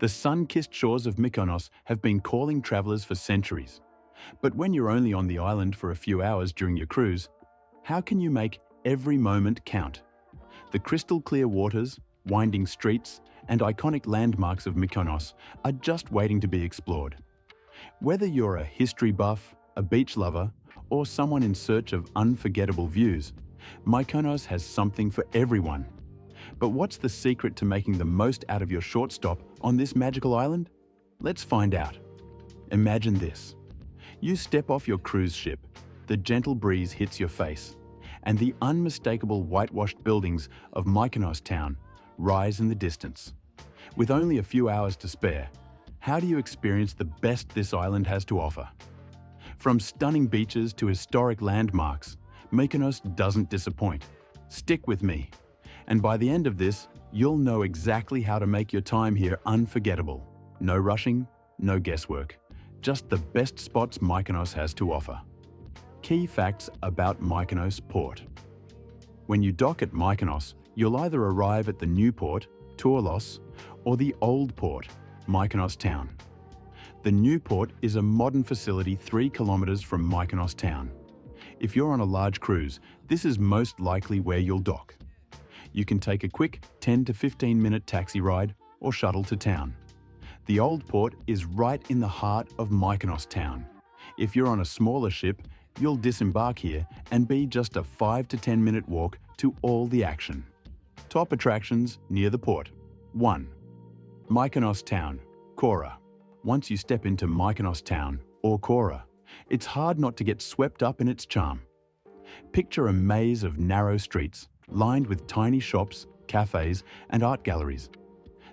The sun-kissed shores of Mykonos have been calling travelers for centuries. But when you're only on the island for a few hours during your cruise, how can you make every moment count? The crystal-clear waters, winding streets, and iconic landmarks of Mykonos are just waiting to be explored. Whether you're a history buff, a beach lover, or someone in search of unforgettable views, Mykonos has something for everyone. But what's the secret to making the most out of your short stop on this magical island? Let's find out. Imagine this. You step off your cruise ship, the gentle breeze hits your face, and the unmistakable whitewashed buildings of Mykonos town rise in the distance. With only a few hours to spare, how do you experience the best this island has to offer? From stunning beaches to historic landmarks, Mykonos doesn't disappoint. Stick with me, and by the end of this, you'll know exactly how to make your time here unforgettable. No rushing, no guesswork, just the best spots Mykonos has to offer. Key facts about Mykonos port. When you dock at Mykonos, you'll either arrive at the new port, Delos, or the old port, Mykonos town. The new port is a modern facility 3 kilometers from Mykonos town. If you're on a large cruise, this is most likely where you'll dock. You can take a quick 10 to 15-minute taxi ride or shuttle to town. The old port is right in the heart of Mykonos town. If you're on a smaller ship, you'll disembark here and be just a 5 to 10-minute walk to all the action. Top attractions near the port. 1. Mykonos town, Kora. Once you step into Mykonos town, or Kora, it's hard not to get swept up in its charm. Picture a maze of narrow streets, lined with tiny shops, cafes, and art galleries.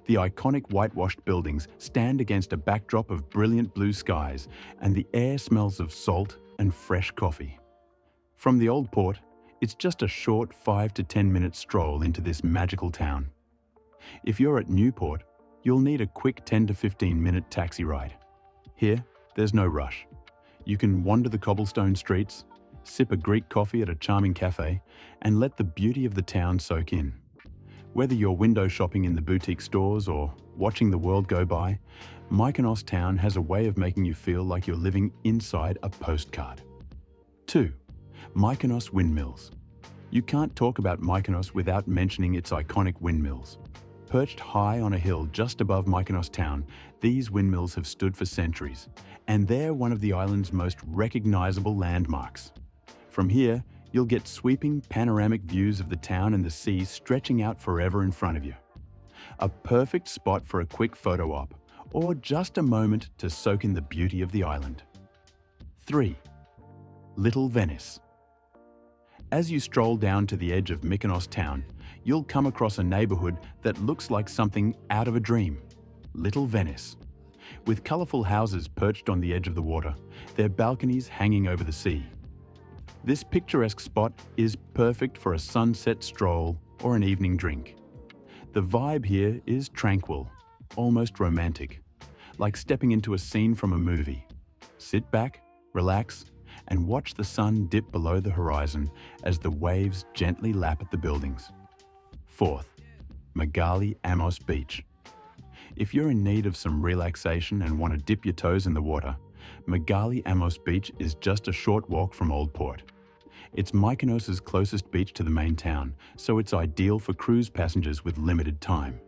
The iconic whitewashed buildings stand against a backdrop of brilliant blue skies, and the air smells of salt and fresh coffee. From the old port, it's just a short 5 to 10-minute stroll into this magical town. If you're at Newport, you'll need a quick 10 to 15-minute taxi ride. Here, there's no rush. You can wander the cobblestone streets, sip a Greek coffee at a charming cafe, and let the beauty of the town soak in. Whether you're window shopping in the boutique stores or watching the world go by, Mykonos town has a way of making you feel like you're living inside a postcard. 2. Mykonos windmills. You can't talk about Mykonos without mentioning its iconic windmills. Perched high on a hill just above Mykonos town, these windmills have stood for centuries, and they're one of the island's most recognizable landmarks. From here, you'll get sweeping panoramic views of the town and the sea stretching out forever in front of you. A perfect spot for a quick photo op, or just a moment to soak in the beauty of the island. 3. Little Venice. As you stroll down to the edge of Mykonos town, you'll come across a neighborhood that looks like something out of a dream. Little Venice. With colorful houses perched on the edge of the water, their balconies hanging over the sea. This picturesque spot is perfect for a sunset stroll or an evening drink. The vibe here is tranquil, almost romantic, like stepping into a scene from a movie. Sit back, relax, and watch the sun dip below the horizon as the waves gently lap at the buildings. 4th, Mygali Amos Beach. If you're in need of some relaxation and want to dip your toes in the water, Mygali Amos Beach is just a short walk from Old Port. It's Mykonos' closest beach to the main town, so it's ideal for cruise passengers with limited time.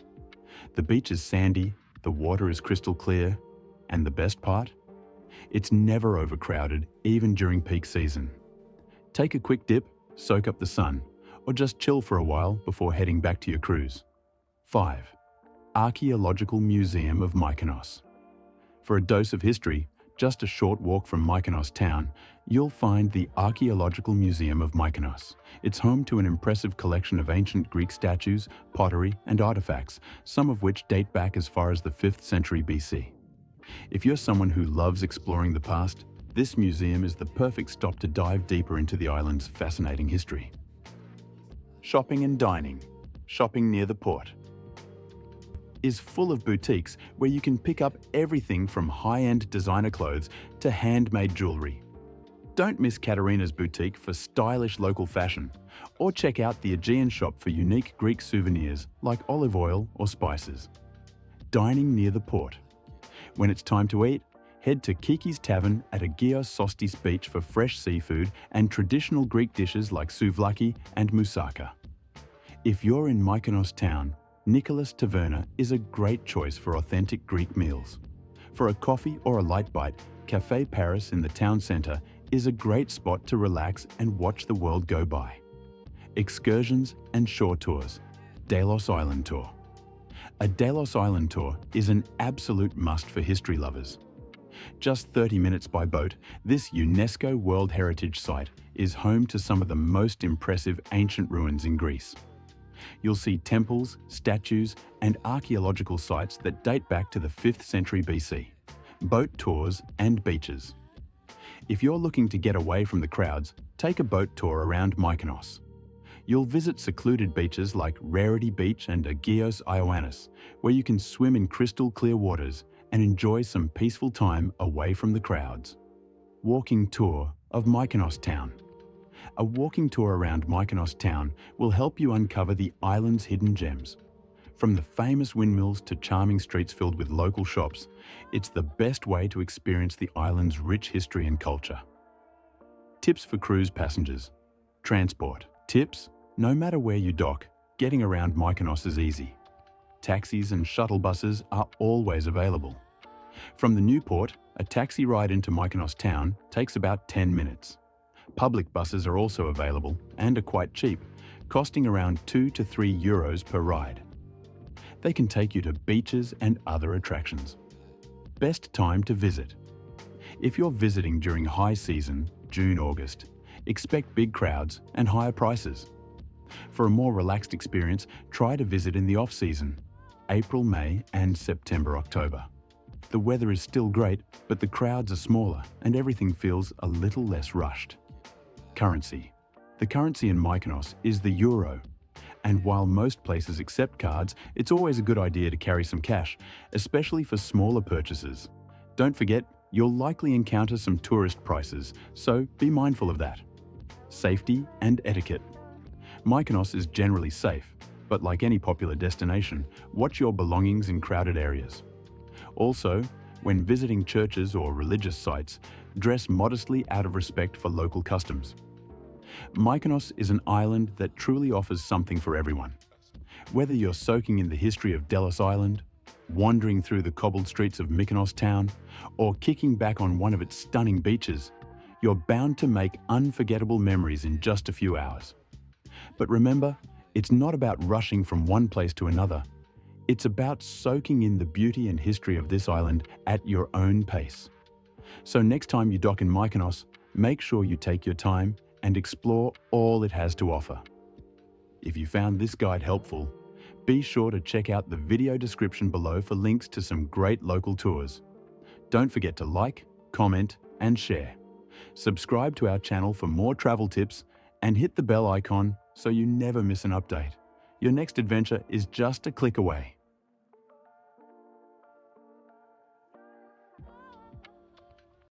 The beach is sandy, the water is crystal clear, and the best part? It's never overcrowded, even during peak season. Take a quick dip, soak up the sun, or just chill for a while before heading back to your cruise. 5. Archaeological Museum of Mykonos. For a dose of history, just a short walk from Mykonos town, you'll find the Archaeological Museum of Mykonos. It's home to an impressive collection of ancient Greek statues, pottery, and artifacts, some of which date back as far as the 5th century BC. If you're someone who loves exploring the past, this museum is the perfect stop to dive deeper into the island's fascinating history. Shopping and dining. Shopping near the port is full of boutiques where you can pick up everything from high-end designer clothes to handmade jewelry. Don't miss Katerina's boutique for stylish local fashion, or check out the Aegean shop for unique Greek souvenirs like olive oil or spices. dining near the port. When it's time to eat, head to Kiki's Tavern at Agios Sostis Beach for fresh seafood and traditional Greek dishes like souvlaki and moussaka. If you're in Mykonos town, Nicholas Taverna is a great choice for authentic Greek meals. For a coffee or a light bite, Café Paris in the town centre is a great spot to relax and watch the world go by. Excursions and shore tours. Delos Island Tour. A Delos Island tour is an absolute must for history lovers. Just 30 minutes by boat, this UNESCO World Heritage Site is home to some of the most impressive ancient ruins in Greece. You'll see temples, statues, and archaeological sites that date back to the 5th century BC, boat tours and beaches. If you're looking to get away from the crowds, take a boat tour around Mykonos. You'll visit secluded beaches like Rarity Beach and Agios Ioannis, where you can swim in crystal clear waters and enjoy some peaceful time away from the crowds. Walking tour of Mykonos town. A walking tour around Mykonos town will help you uncover the island's hidden gems. From the famous windmills to charming streets filled with local shops, it's the best way to experience the island's rich history and culture. Tips for cruise passengers. Transport. Tips: no matter where you dock, getting around Mykonos is easy. Taxis and shuttle buses are always available. From the new port, a taxi ride into Mykonos town takes about 10 minutes. Public buses are also available and are quite cheap, costing around 2 to 3 euros per ride. They can take you to beaches and other attractions. Best time to visit. If you're visiting during high season, June-August, expect big crowds and higher prices. For a more relaxed experience, try to visit in the off-season, April-May and September-October. The weather is still great, but the crowds are smaller and everything feels a little less rushed. Currency. The currency in Mykonos is the euro. And while most places accept cards, it's always a good idea to carry some cash, especially for smaller purchases. Don't forget, you'll likely encounter some tourist prices, so be mindful of that. Safety and etiquette. Mykonos is generally safe, but like any popular destination, watch your belongings in crowded areas. Also, when visiting churches or religious sites, dress modestly out of respect for local customs. Mykonos is an island that truly offers something for everyone. Whether you're soaking in the history of Delos Island, wandering through the cobbled streets of Mykonos town, or kicking back on one of its stunning beaches, you're bound to make unforgettable memories in just a few hours. But remember, it's not about rushing from one place to another. It's about soaking in the beauty and history of this island at your own pace. So next time you dock in Mykonos, make sure you take your time and explore all it has to offer. If you found this guide helpful, be sure to check out the video description below for links to some great local tours. Don't forget to like, comment, and share. Subscribe to our channel for more travel tips and hit the bell icon so you never miss an update. Your next adventure is just a click away.